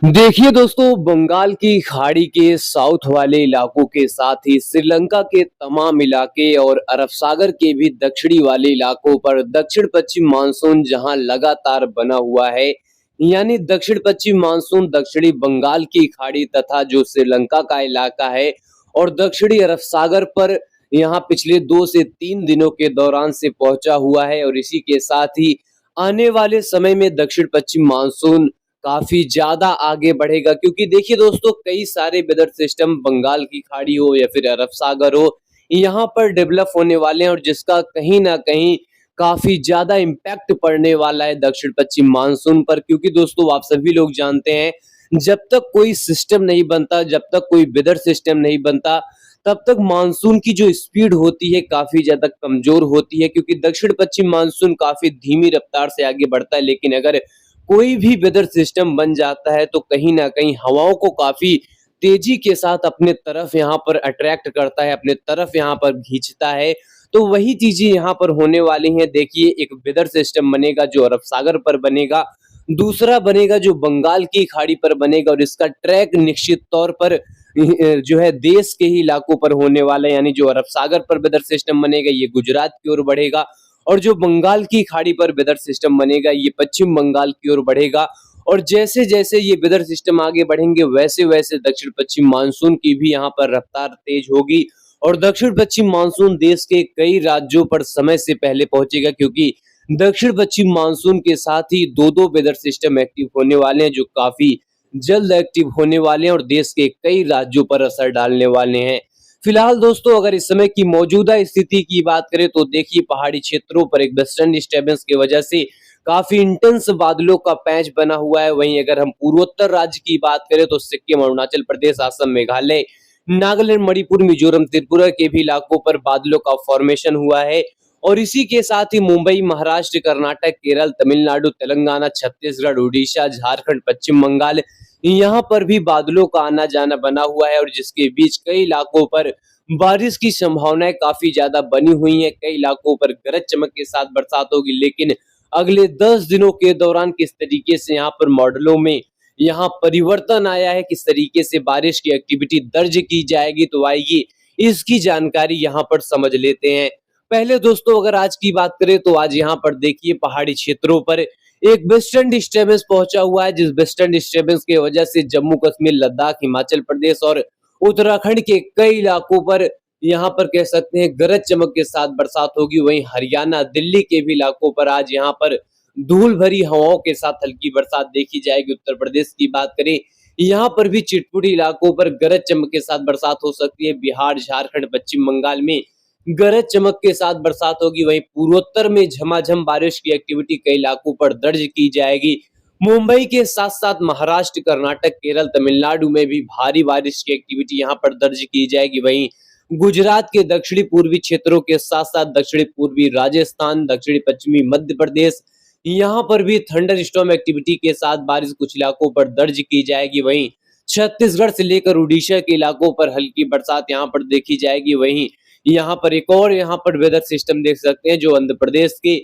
देखिए दोस्तों, बंगाल की खाड़ी के साउथ वाले इलाकों के साथ ही श्रीलंका के तमाम इलाके और अरब सागर के भी दक्षिणी वाले इलाकों पर दक्षिण पश्चिम मानसून जहां लगातार बना हुआ है, यानी दक्षिण पश्चिम मानसून दक्षिणी बंगाल की खाड़ी तथा जो श्रीलंका का इलाका है और दक्षिणी अरब सागर पर यहां पिछले 2 से 3 दिनों के दौरान से पहुंचा हुआ है। और इसी के साथ ही आने वाले समय में दक्षिण पश्चिम मानसून काफी ज्यादा आगे बढ़ेगा, क्योंकि देखिए दोस्तों, कई सारे वेदर सिस्टम बंगाल की खाड़ी हो या फिर अरब सागर हो, यहाँ पर डेवलप होने वाले हैं और जिसका कहीं ना कहीं काफी ज्यादा इम्पैक्ट पड़ने वाला है दक्षिण पश्चिम मानसून पर। क्योंकि दोस्तों, आप सभी लोग जानते हैं, जब तक कोई सिस्टम नहीं बनता, जब तक कोई वेदर सिस्टम नहीं बनता, तब तक मानसून की जो स्पीड होती है काफी ज्यादा कमजोर होती है। क्योंकि दक्षिण पश्चिम मानसून काफी धीमी रफ्तार से आगे बढ़ता है, लेकिन अगर कोई भी वेदर सिस्टम बन जाता है तो कहीं ना कहीं हवाओं को काफी तेजी के साथ अपने तरफ यहाँ पर अट्रैक्ट करता है, अपने तरफ यहाँ पर खींचता है। तो वही चीजें यहाँ पर होने वाली हैं। देखिए, एक वेदर सिस्टम बनेगा जो अरब सागर पर बनेगा, दूसरा बनेगा जो बंगाल की खाड़ी पर बनेगा, और इसका ट्रैक निश्चित तौर पर जो है देश के ही इलाकों पर होने वाला है। यानी जो अरब सागर पर वेदर सिस्टम बनेगा ये गुजरात की ओर बढ़ेगा, और जो बंगाल की खाड़ी पर वेदर सिस्टम बनेगा ये पश्चिम बंगाल की ओर बढ़ेगा। और जैसे जैसे ये वेदर सिस्टम आगे बढ़ेंगे वैसे वैसे दक्षिण पश्चिम मानसून की भी यहाँ पर रफ्तार तेज होगी, और दक्षिण पश्चिम मानसून देश के कई राज्यों पर समय से पहले पहुंचेगा। क्योंकि दक्षिण पश्चिम मानसून के साथ ही दो दो वेदर सिस्टम एक्टिव होने वाले हैं, जो काफी जल्द एक्टिव होने वाले हैं और देश के कई राज्यों पर असर डालने वाले हैं। फिलहाल दोस्तों, अगर इस समय की मौजूदा स्थिति की बात करें तो देखिए, पहाड़ी क्षेत्रों पर एक वेस्टर्न डिस्टर्बेंस की वजह से काफी इंटेंस बादलों का पैच बना हुआ है। वहीं अगर हम पूर्वोत्तर राज्य की बात करें तो सिक्किम, अरुणाचल प्रदेश, असम, मेघालय, नागालैंड, मणिपुर, मिजोरम, त्रिपुरा के भी इलाकों पर बादलों का फॉर्मेशन हुआ है। और इसी के साथ ही मुंबई, महाराष्ट्र, कर्नाटक, केरल, तमिलनाडु, तेलंगाना, छत्तीसगढ़, उड़ीसा, झारखंड, पश्चिम बंगाल, यहाँ पर भी बादलों का आना जाना बना हुआ है, और जिसके बीच कई इलाकों पर बारिश की संभावनाएं काफी ज्यादा बनी हुई हैं। कई इलाकों पर गरज चमक के साथ बरसात होगी, लेकिन अगले 10 दिनों के दौरान किस तरीके से यहाँ पर मॉडलों में यहाँ परिवर्तन आया है, किस तरीके से बारिश की एक्टिविटी दर्ज की जाएगी तो आएगी, इसकी जानकारी यहाँ पर समझ लेते हैं। पहले दोस्तों, अगर आज की बात करें तो आज यहाँ पर देखिए, पहाड़ी क्षेत्रों पर एक वेस्टर्न डिस्टर्बेंस पहुंचा हुआ है, जिस वेस्टर्न डिस्टर्बेंस की वजह से जम्मू कश्मीर, लद्दाख, हिमाचल प्रदेश और उत्तराखंड के कई इलाकों पर यहाँ पर कह सकते हैं गरज चमक के साथ बरसात होगी। वहीं हरियाणा, दिल्ली के भी इलाकों पर आज यहाँ पर धूल भरी हवाओं के साथ हल्की बरसात देखी जाएगी। उत्तर प्रदेश की बात करें, यहाँ पर भी चिटपुटी इलाकों पर गरज चमक के साथ बरसात हो सकती है। बिहार, झारखंड, पश्चिम बंगाल में गरज चमक के साथ बरसात होगी। वहीं पूर्वोत्तर में झमाझम बारिश की एक्टिविटी कई इलाकों पर दर्ज की जाएगी। मुंबई के साथ साथ महाराष्ट्र, कर्नाटक, केरल, तमिलनाडु में भी भारी बारिश की एक्टिविटी यहाँ पर दर्ज की जाएगी। वहीं गुजरात के दक्षिणी पूर्वी क्षेत्रों के साथ साथ दक्षिणी पूर्वी राजस्थान, दक्षिणी पश्चिमी मध्य प्रदेश, यहाँ पर भी थंडर स्टॉर्म एक्टिविटी के साथ बारिश कुछ इलाकों पर दर्ज की जाएगी। वहीं छत्तीसगढ़ से लेकर उड़ीसा के इलाकों पर हल्की बरसात यहाँ पर देखी जाएगी। वहीं यहाँ पर एक और यहाँ पर वेदर सिस्टम देख सकते हैं जो आंध्र प्रदेश के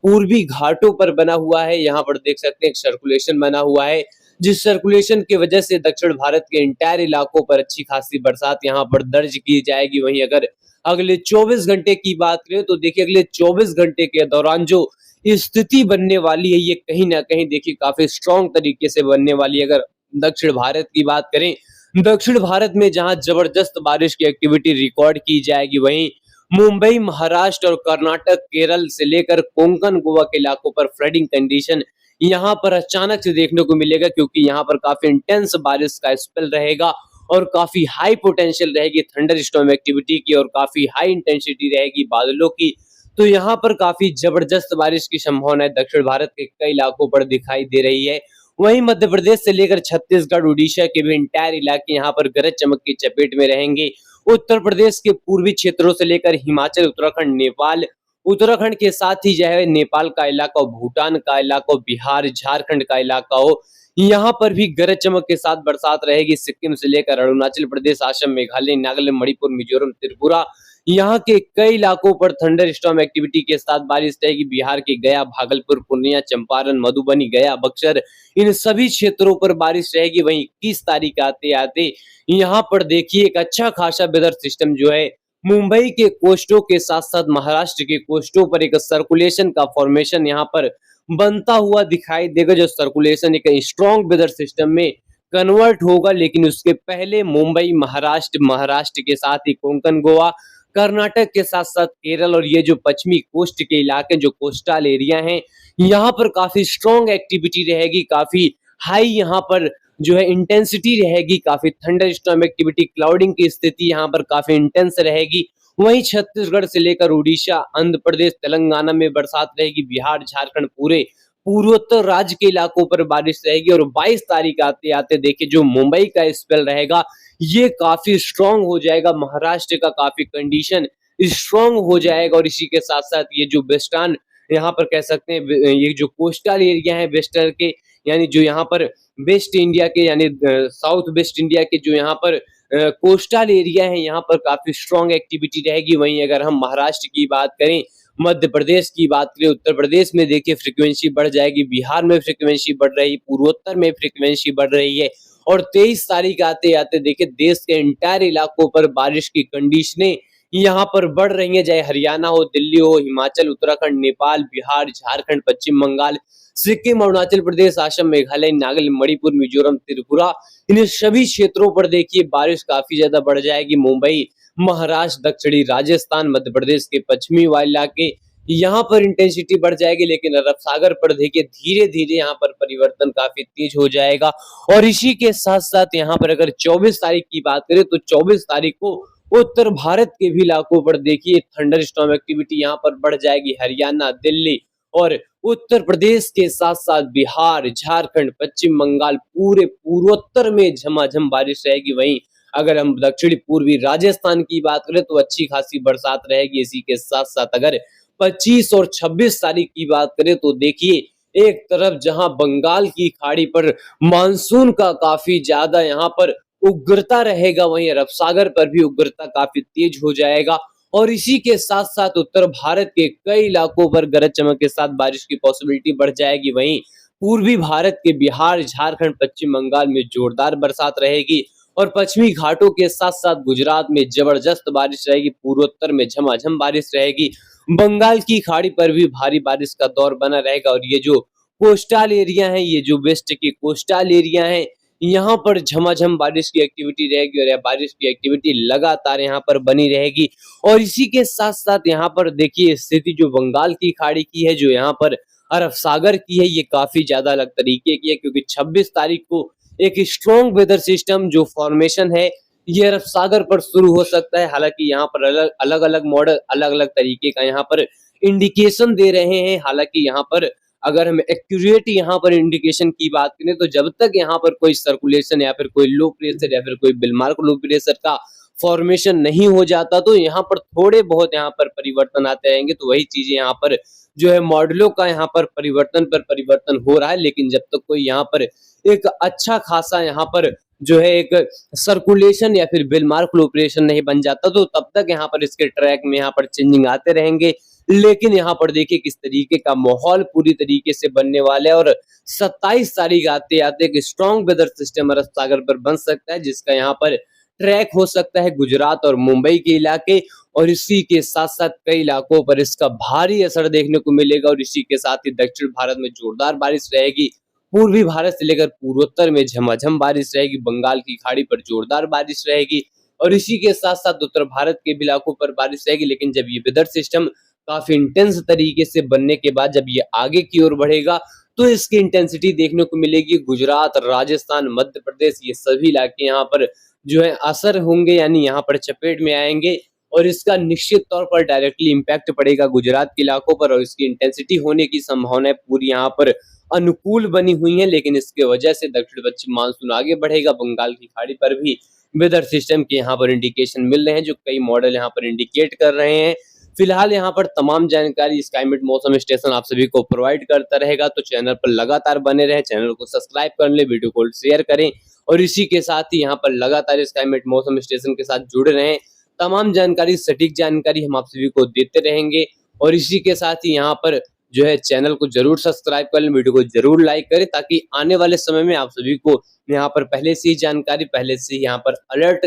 पूर्वी घाटों पर बना हुआ है। यहाँ पर देख सकते हैं एक सर्कुलेशन बना हुआ है, जिस सर्कुलेशन की वजह से दक्षिण भारत के इंटायर इलाकों पर अच्छी खासी बरसात यहाँ पर दर्ज की जाएगी। वहीं अगर अगले 24 घंटे की बात करें तो देखिए, अगले 24 घंटे के दौरान जो स्थिति बनने वाली है ये कहीं ना कहीं देखिए काफी स्ट्रॉन्ग तरीके से बनने वाली है। अगर दक्षिण भारत की बात करें, दक्षिण भारत में जहां जबरदस्त बारिश की एक्टिविटी रिकॉर्ड की जाएगी, वहीं मुंबई, महाराष्ट्र और कर्नाटक, केरल से लेकर कोंकण, गोवा के इलाकों पर फ्लडिंग कंडीशन यहाँ पर अचानक से देखने को मिलेगा। क्योंकि यहाँ पर काफी इंटेंस बारिश का स्पेल रहेगा और काफी हाई पोटेंशियल रहेगी थंडर स्टॉर्म एक्टिविटी की, और काफी हाई इंटेंसिटी रहेगी बादलों की। तो यहाँ पर काफी जबरदस्त बारिश की संभावना दक्षिण भारत के कई इलाकों पर दिखाई दे रही है। वहीं मध्य प्रदेश से लेकर छत्तीसगढ़, उड़ीसा के भी इंटायर इलाके यहाँ पर गरज चमक की चपेट में रहेंगे। उत्तर प्रदेश के पूर्वी क्षेत्रों से लेकर हिमाचल, उत्तराखंड, नेपाल, उत्तराखंड के साथ ही जो है नेपाल का इलाका, भूटान का इलाका, बिहार, झारखंड का इलाका हो, यहाँ पर भी गरज चमक के साथ बरसात रहेगी। सिक्किम से लेकर अरुणाचल प्रदेश, असम, मेघालय, नागालैंड, मणिपुर, मिजोरम, त्रिपुरा, यहाँ के कई इलाकों पर थंडर स्टॉर्म एक्टिविटी के साथ बारिश रहेगी। बिहार के गया, भागलपुर, पूर्णिया, चंपारण, मधुबनी, गया, बक्सर, इन सभी क्षेत्रों पर बारिश रहेगी। वहीं 21 तारीख आते आते यहाँ पर देखिए एक अच्छा खासा वेदर सिस्टम जो है मुंबई के कोस्टों के साथ साथ महाराष्ट्र के कोस्टों पर एक सर्कुलेशन का फॉर्मेशन यहाँ पर बनता हुआ दिखाई देगा। जो सर्कुलेशन एक स्ट्रॉन्ग वेदर सिस्टम में कन्वर्ट होगा, लेकिन उसके पहले मुंबई, महाराष्ट्र के साथ ही कोंकण, गोवा, कर्नाटक के साथ साथ केरल और ये जो पश्चिमी कोस्ट के इलाके, जो कोस्टल एरिया हैं, यहाँ पर काफी स्ट्रॉन्ग एक्टिविटी रहेगी। काफी हाई यहाँ पर जो है इंटेंसिटी रहेगी। काफी थंडर स्टॉर्म एक्टिविटी, क्लाउडिंग की स्थिति यहाँ पर काफी इंटेंस रहेगी। वहीं छत्तीसगढ़ से लेकर उड़ीसा, आंध्र प्रदेश, तेलंगाना में बरसात रहेगी। बिहार, झारखंड, पूरे पूर्वोत्तर राज्य के इलाकों पर बारिश रहेगी। और 22 तारीख आते आते देखिए जो मुंबई का स्पेल रहेगा ये काफी स्ट्रांग हो जाएगा। महाराष्ट्र का काफी कंडीशन स्ट्रांग हो जाएगा। और इसी के साथ साथ ये जो वेस्टर्न यहाँ पर कह सकते हैं, ये जो कोस्टल एरिया है वेस्टर्न के, यानी जो यहाँ पर वेस्ट इंडिया के, यानी साउथ वेस्ट इंडिया के जो यहाँ पर कोस्टल एरिया है, यहाँ पर काफी स्ट्रांग एक्टिविटी रहेगी। वहीं अगर हम महाराष्ट्र की बात करें, मध्य प्रदेश की बात करें, उत्तर प्रदेश में देखिए फ्रीक्वेंसी बढ़ जाएगी। बिहार में फ्रीक्वेंसी बढ़ रही, पूर्वोत्तर में फ्रीक्वेंसी बढ़ रही है। और 23 तारीख आते आते देखिए देश के इंटायर इलाकों पर बारिश की कंडीशनें यहाँ पर बढ़ रही हैं। चाहे हरियाणा हो, दिल्ली हो, हिमाचल, उत्तराखंड, नेपाल, बिहार, झारखंड, पश्चिम बंगाल, सिक्किम, अरुणाचल प्रदेश, असम, मेघालय, नागालैंड, मणिपुर, मिजोरम, त्रिपुरा, इन सभी क्षेत्रों पर देखिए बारिश काफी ज्यादा बढ़ जाएगी। मुंबई, महाराष्ट्र, दक्षिणी राजस्थान, मध्य प्रदेश के पश्चिमी वाले इलाके, यहाँ पर इंटेंसिटी बढ़ जाएगी। लेकिन अरब सागर पर देखिए धीरे धीरे यहाँ पर परिवर्तन काफी तेज हो जाएगा। और इसी के साथ साथ यहाँ पर अगर 24 तारीख की बात करें तो 24 तारीख को उत्तर भारत के भी इलाकों पर देखिए थंडर स्टॉर्म एक्टिविटी यहाँ पर बढ़ जाएगी। हरियाणा, दिल्ली और उत्तर प्रदेश के साथ साथ बिहार, झारखंड, पश्चिम बंगाल, पूरे पूर्वोत्तर में झमाझम बारिश रहेगी। वहीं अगर हम दक्षिणी पूर्वी राजस्थान की बात करें तो अच्छी खासी बरसात रहेगी। इसी के साथ साथ अगर 25 और 26 तारीख की बात करें तो देखिए एक तरफ जहां बंगाल की खाड़ी पर मानसून का काफी ज्यादा यहाँ पर उग्रता रहेगा, वहीं अरब सागर पर भी उग्रता काफी तेज हो जाएगा। और इसी के साथ साथ उत्तर भारत के कई इलाकों पर गरज चमक के साथ बारिश की पॉसिबिलिटी बढ़ जाएगी। वहीं पूर्वी भारत के बिहार, झारखंड, पश्चिम बंगाल में जोरदार बरसात रहेगी। और पश्चिमी घाटों के साथ साथ गुजरात में जबरदस्त बारिश रहेगी। पूर्वोत्तर में झमाझम बारिश रहेगी। बंगाल की खाड़ी पर भी भारी बारिश का दौर बना रहेगा। और ये जो कोस्टल एरिया है, ये जो वेस्ट के कोस्टल एरिया है, यहाँ पर झमाझम बारिश की एक्टिविटी रहेगी। और यह बारिश की एक्टिविटी लगातार यहाँ पर बनी रहेगी। और इसी के साथ साथ यहाँ पर देखिए स्थिति जो बंगाल की खाड़ी की है, जो यहाँ पर अरब सागर की है, ये काफी ज्यादा अलग तरीके की है। क्योंकि 26 तारीख को एक स्ट्रॉन्ग वेदर सिस्टम जो फॉर्मेशन है ये अरब सागर पर शुरू हो सकता है। हालांकि यहाँ पर अलग अलग मॉडल अलग अलग तरीके का यहाँ पर इंडिकेशन दे रहे हैं। हालांकि यहाँ पर अगर हम एक्यूरेट यहाँ पर इंडिकेशन की बात करें तो जब तक यहाँ पर कोई सर्कुलेशन या फिर कोई लो प्रेशर या फिर कोई बिलमार्क लो प्रेशर का फॉर्मेशन नहीं हो जाता तो यहाँ पर थोड़े बहुत यहाँ पर परिवर्तन आते रहेंगे। तो वही चीजें यहाँ पर जो है मॉडलों का यहाँ पर परिवर्तन हो रहा है। लेकिन जब तक कोई यहाँ पर एक अच्छा खासा यहाँ पर जो है एक सर्कुलेशन या फिर बिलमार्क ऑपरेशन नहीं बन जाता तो तब तक यहाँ पर इसके ट्रैक में यहाँ पर चेंजिंग आते रहेंगे। लेकिन यहाँ पर देखिए किस तरीके का माहौल पूरी तरीके से बनने वाला है। और 27 तारीख आते आते एक स्ट्रॉन्ग वेदर सिस्टम अरब सागर पर बन सकता है, जिसका यहाँ पर ट्रैक हो सकता है गुजरात और मुंबई के इलाके। और इसी के साथ साथ कई इलाकों पर इसका भारी असर देखने को मिलेगा। और इसी के साथ ही दक्षिण भारत में जोरदार बारिश रहेगी। पूर्वी भारत से लेकर पूर्वोत्तर में झमाझम बारिश रहेगी। बंगाल की खाड़ी पर जोरदार बारिश रहेगी। और इसी के साथ साथ उत्तर भारत के भी इलाकों पर बारिश रहेगी। लेकिन जब ये वेदर सिस्टम काफी इंटेंस तरीके से बनने के बाद जब ये आगे की ओर बढ़ेगा तो इसकी इंटेंसिटी देखने को मिलेगी। गुजरात, राजस्थान, मध्य प्रदेश, ये सभी इलाके यहाँ पर जो है असर होंगे, यानी यहाँ पर चपेट में आएंगे। और इसका निश्चित तौर पर डायरेक्टली इम्पैक्ट पड़ेगा गुजरात के इलाकों पर। और इसकी इंटेंसिटी होने की संभावनाएं पूरी यहाँ पर अनुकूल बनी हुई है। लेकिन इसके वजह से दक्षिण पश्चिम मानसून आगे बढ़ेगा। बंगाल की खाड़ी पर भी वेदर सिस्टम के यहाँ पर इंडिकेशन मिल रहे हैं, जो कई मॉडल यहाँ पर इंडिकेट कर रहे हैं। फिलहाल यहाँ पर तमाम जानकारी स्काईमेट मौसम स्टेशन आप सभी को प्रोवाइड करता रहेगा। तो चैनल पर लगातार बने रहे, चैनल को सब्सक्राइब कर ले, वीडियो को शेयर करें। और इसी के साथ ही यहाँ पर लगातार स्काईमेट मौसम स्टेशन के साथ जुड़े रहें तमाम जानकारी, सटीक जानकारी हम आप सभी को देते रहेंगे। और इसी के साथ ही यहाँ पर जो है चैनल को जरूर सब्सक्राइब कर लें, वीडियो को जरूर लाइक करें, ताकि आने वाले समय में आप सभी को यहाँ पर पहले से ही जानकारी, पहले से ही यहाँ पर अलर्ट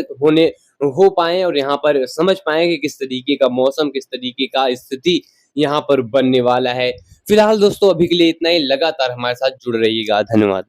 हो पाए और यहाँ पर समझ पाए कि किस तरीके का मौसम, किस तरीके का स्थिति यहाँ पर बनने वाला है। फिलहाल दोस्तों अभी के लिए इतना ही, लगातार हमारे साथ जुड़ रहिएगा। धन्यवाद।